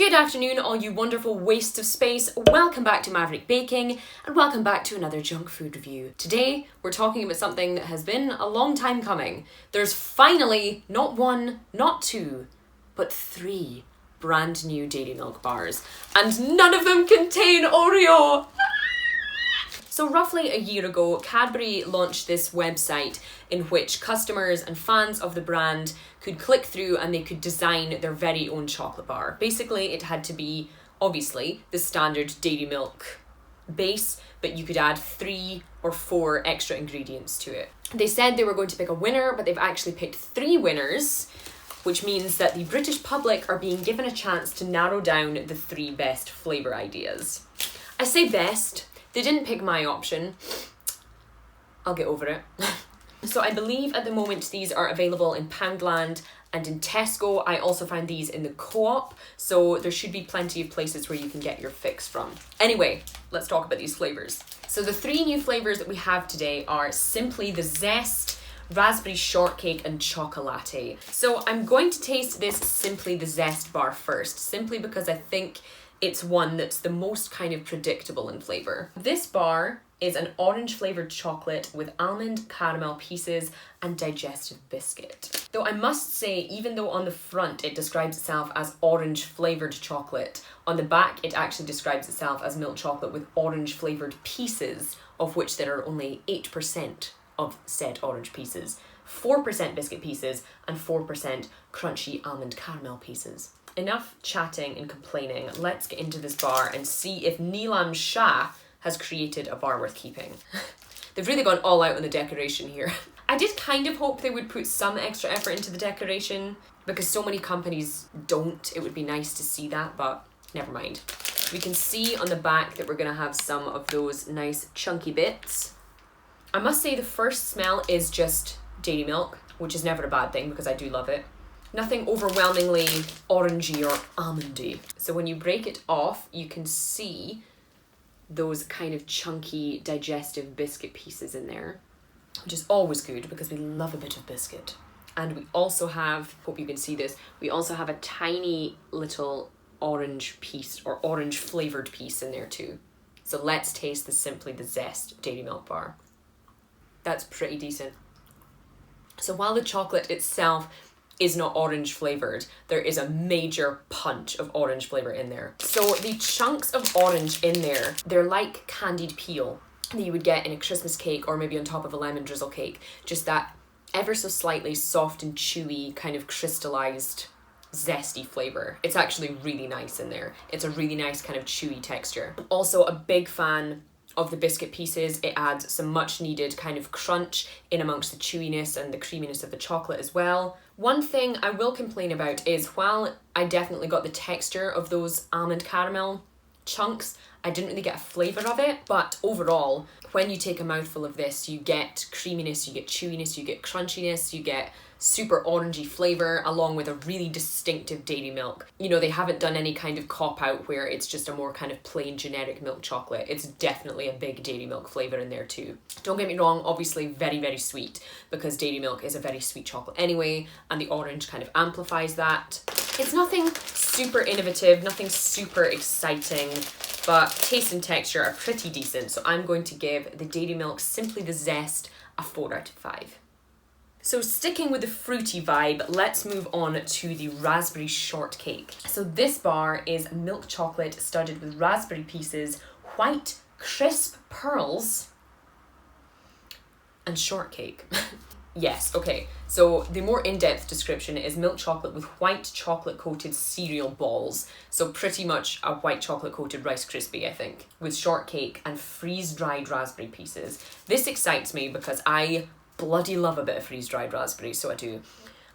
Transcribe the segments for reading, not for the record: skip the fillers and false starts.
Good afternoon, all you wonderful wastes of space. Welcome back to Maverick Baking and welcome back to another junk food review. Today, we're talking about something that has been a long time coming. There's finally not one, not two, but three brand new dairy milk bars, and none of them contain Oreo. So roughly a year ago, Cadbury launched this website in which customers and fans of the brand could click through and they could design their very own chocolate bar. Basically, it had to be, obviously, the standard dairy milk base, but you could add 3 or 4 extra ingredients to it. They said they were going to pick a winner, but they've actually picked 3 winners, which means that the British public are being given a chance to narrow down the 3 best flavour ideas. I say best. They didn't pick my option. I'll get over it. So I believe at the moment these are available in Poundland and in Tesco. I also found these in the Co-op, so there should be plenty of places where you can get your fix from. Anyway, let's talk about these flavours. So the 3 new flavours that we have today are Simply The Zest, Raspberry Shortcake and Choca-latte. So I'm going to taste this Simply The Zest bar first, simply because I think it's one that's the most kind of predictable in flavour. This bar is an orange flavoured chocolate with almond caramel pieces and digestive biscuit. Though I must say, even though on the front it describes itself as orange flavoured chocolate, on the back it actually describes itself as milk chocolate with orange flavoured pieces, of which there are only 8% of said orange pieces, 4% biscuit pieces and 4% crunchy almond caramel pieces. Enough chatting and complaining, let's get into this bar and see if Neelam Shah has created a bar worth keeping. They've really gone all out on the decoration here. I did kind of hope they would put some extra effort into the decoration because so many companies don't. It would be nice to see that, but never mind. We can see on the back that we're gonna have some of those nice chunky bits. I must say the first smell is just dairy milk, which is never a bad thing because I do love it. Nothing overwhelmingly orangey or almondy. So when you break it off, you can see those kind of chunky digestive biscuit pieces in there, which is always good because we love a bit of biscuit. And we also have, hope you can see this, we also have a tiny little orange piece or orange flavoured piece in there too. So let's taste the Simply The Zest dairy milk bar. That's pretty decent. So while the chocolate itself is not orange flavoured, there is a major punch of orange flavour in there. So the chunks of orange in there, they're like candied peel that you would get in a Christmas cake or maybe on top of a lemon drizzle cake. Just that ever so slightly soft and chewy, kind of crystallised, zesty flavour. It's actually really nice in there. It's a really nice kind of chewy texture. I'm also a big fan of the biscuit pieces. It adds some much needed kind of crunch in amongst the chewiness and the creaminess of the chocolate as well. One thing I will complain about is while I definitely got the texture of those almond caramel chunks, I didn't really get a flavour of it, but overall, when you take a mouthful of this, you get creaminess, you get chewiness, you get crunchiness, you get super orangey flavour along with a really distinctive dairy milk. You know, they haven't done any kind of cop-out where it's just a more kind of plain generic milk chocolate. It's definitely a big dairy milk flavour in there too. Don't get me wrong, obviously very, very sweet because dairy milk is a very sweet chocolate anyway, and the orange kind of amplifies that. It's nothing super innovative, nothing super exciting, but taste and texture are pretty decent, so I'm going to give the dairy milk Simply The Zest a 4 out of 5. So sticking with the fruity vibe, let's move on to the raspberry shortcake. So this bar is milk chocolate studded with raspberry pieces, white crisp pearls, and shortcake. Yes, okay. So the more in-depth description is milk chocolate with white chocolate coated cereal balls. So pretty much a white chocolate coated Rice Krispie, I think, with shortcake and freeze-dried raspberry pieces. This excites me because I bloody love a bit of freeze-dried raspberry, so I do.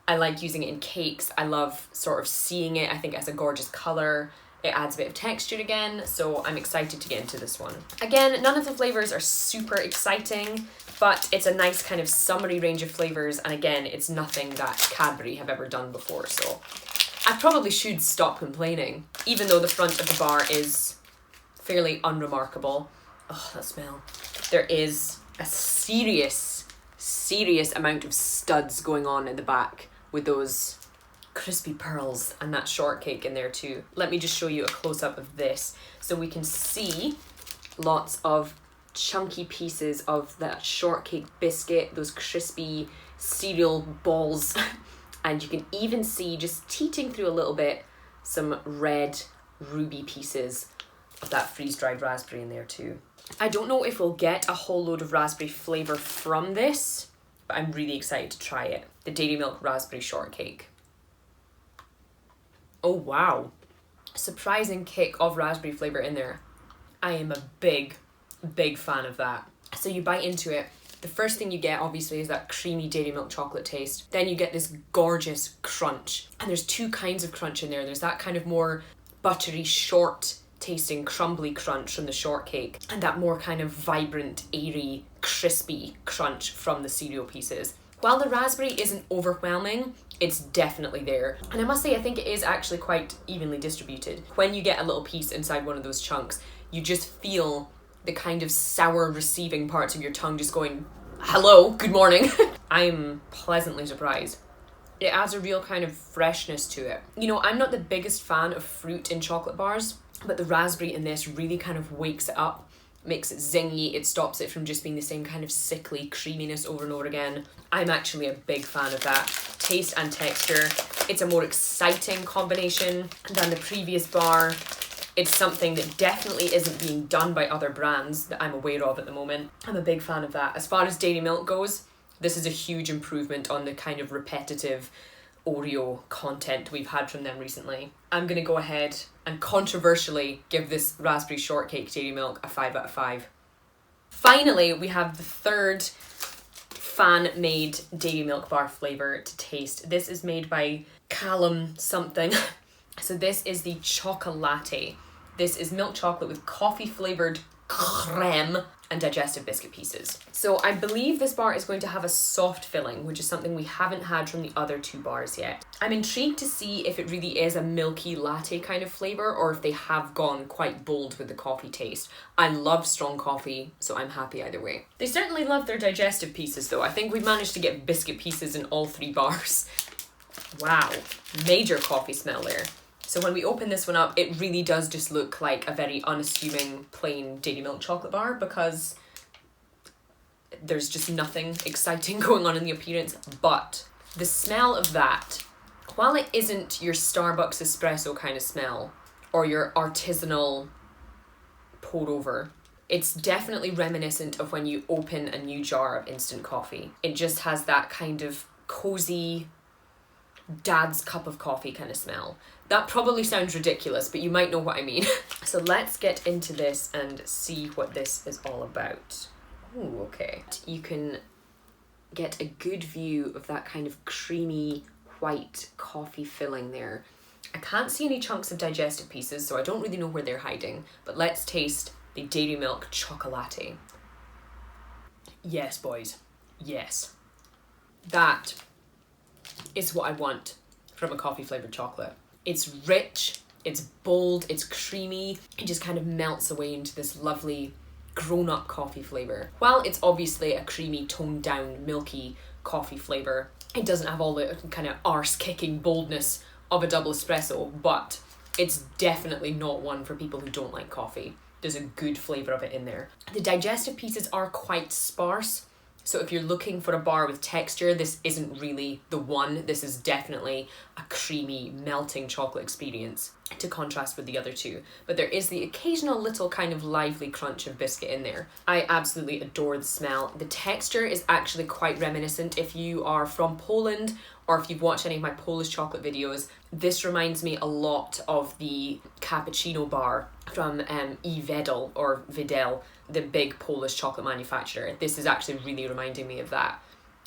I like using it in cakes. I love sort of seeing it. I think it has a gorgeous colour. It adds a bit of texture again, so I'm excited to get into this one. Again, none of the flavours are super exciting, but it's a nice kind of summery range of flavours, and again, it's nothing that Cadbury have ever done before, so I probably should stop complaining, even though the front of the bar is fairly unremarkable. Oh, that smell. There is a serious amount of studs going on in the back with those crispy pearls and that shortcake in there too. Let me just show you a close-up of this. So we can see lots of chunky pieces of that shortcake biscuit, those crispy cereal balls. And you can even see, just teeting through a little bit, some red ruby pieces of that freeze-dried raspberry in there too. I don't know if we'll get a whole load of raspberry flavour from this, but I'm really excited to try it. The Dairy Milk Raspberry Shortcake. Oh wow, surprising kick of raspberry flavour in there. I am a big fan of that. So you bite into it, the first thing you get obviously is that creamy dairy milk chocolate taste. Then you get this gorgeous crunch. And there's two kinds of crunch in there. There's that kind of more buttery, short tasting crumbly crunch from the shortcake, and that more kind of vibrant, airy, crispy crunch from the cereal pieces. While the raspberry isn't overwhelming, it's definitely there. And I must say, I think it is actually quite evenly distributed. When you get a little piece inside one of those chunks, you just feel the kind of sour receiving parts of your tongue just going, hello, good morning. I'm pleasantly surprised. It adds a real kind of freshness to it. You know, I'm not the biggest fan of fruit in chocolate bars, but the raspberry in this really kind of wakes it up, makes it zingy, it stops it from just being the same kind of sickly creaminess over and over again. I'm actually a big fan of that. Taste and texture. It's a more exciting combination than the previous bar. It's something that definitely isn't being done by other brands that I'm aware of at the moment. I'm a big fan of that. As far as dairy milk goes, this is a huge improvement on the kind of repetitive Oreo content we've had from them recently. I'm gonna go ahead and controversially give this raspberry shortcake dairy milk a 5 out of 5. Finally, we have the third fan-made dairy milk bar flavour to taste. This is made by Callum something. So this is the Choca-latte. This is milk chocolate with coffee flavoured creme and digestive biscuit pieces. So I believe this bar is going to have a soft filling, which is something we haven't had from the other two bars yet. I'm intrigued to see if it really is a milky latte kind of flavour or if they have gone quite bold with the coffee taste. I love strong coffee, so I'm happy either way. They certainly love their digestive pieces though. I think we've managed to get biscuit pieces in all three bars. Wow, major coffee smell there. So when we open this one up, it really does just look like a very unassuming plain dairy milk chocolate bar because there's just nothing exciting going on in the appearance. But the smell of that, while it isn't your Starbucks espresso kind of smell or your artisanal pour over, it's definitely reminiscent of when you open a new jar of instant coffee. It just has that kind of cozy dad's cup of coffee kind of smell. That probably sounds ridiculous, but you might know what I mean. So let's get into this and see what this is all about. Oh, okay. You can get a good view of that kind of creamy white coffee filling there. I can't see any chunks of digestive pieces, so I don't really know where they're hiding, but let's taste the Dairy Milk Choca-latte. Yes, boys. Yes. That is what I want from a coffee flavoured chocolate. It's rich, it's bold, it's creamy, it just kind of melts away into this lovely grown-up coffee flavour. While it's obviously a creamy, toned down, milky coffee flavour, it doesn't have all the kind of arse-kicking boldness of a double espresso, but it's definitely not one for people who don't like coffee. There's a good flavour of it in there. The digestive pieces are quite sparse, so if you're looking for a bar with texture, this isn't really the one. This is definitely a creamy, melting chocolate experience to contrast with the other two. But there is the occasional little kind of lively crunch of biscuit in there. I absolutely adore the smell. The texture is actually quite reminiscent. If you are from Poland or if you've watched any of my Polish chocolate videos, this reminds me a lot of the cappuccino bar from Wedel or Wedel, the big Polish chocolate manufacturer. This is actually really reminding me of that.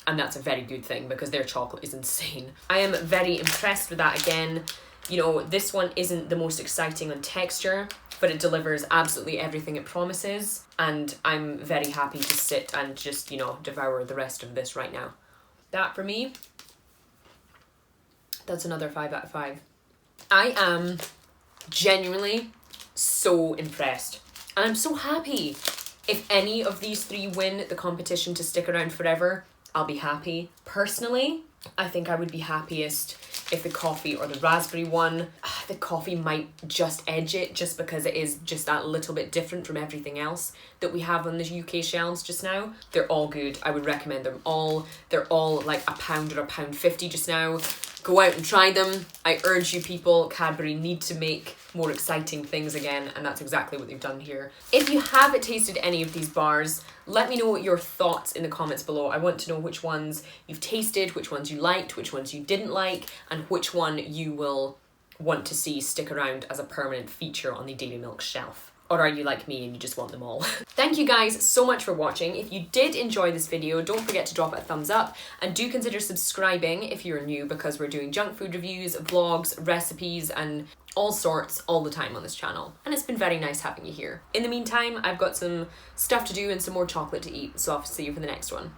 And that's a very good thing because their chocolate is insane. I am very impressed with that again. You know, this one isn't the most exciting on texture, but it delivers absolutely everything it promises. And I'm very happy to sit and just, you know, devour the rest of this right now. That for me, that's another 5 out of 5. I am genuinely so impressed. And I'm so happy. If any of these three win the competition to stick around forever, I'll be happy. Personally, I think I would be happiest if the coffee or the raspberry one, the coffee might just edge it just because it is just that little bit different from everything else that we have on the UK shelves just now. They're all good. I would recommend them all. They're all like £1 or £1.50 just now. Go out and try them. I urge you people, Cadbury need to make more exciting things again, and that's exactly what they've done here. If you haven't tasted any of these bars, let me know your thoughts in the comments below. I want to know which ones you've tasted, which ones you liked, which ones you didn't like, and which one you will want to see stick around as a permanent feature on the dairy milk shelf. Or are you like me and you just want them all? Thank you guys so much for watching. If you did enjoy this video, don't forget to drop it a thumbs up, and do consider subscribing if you're new, because we're doing junk food reviews, vlogs, recipes, and all sorts all the time on this channel. And it's been very nice having you here. In the meantime, I've got some stuff to do and some more chocolate to eat, so I'll see you for the next one.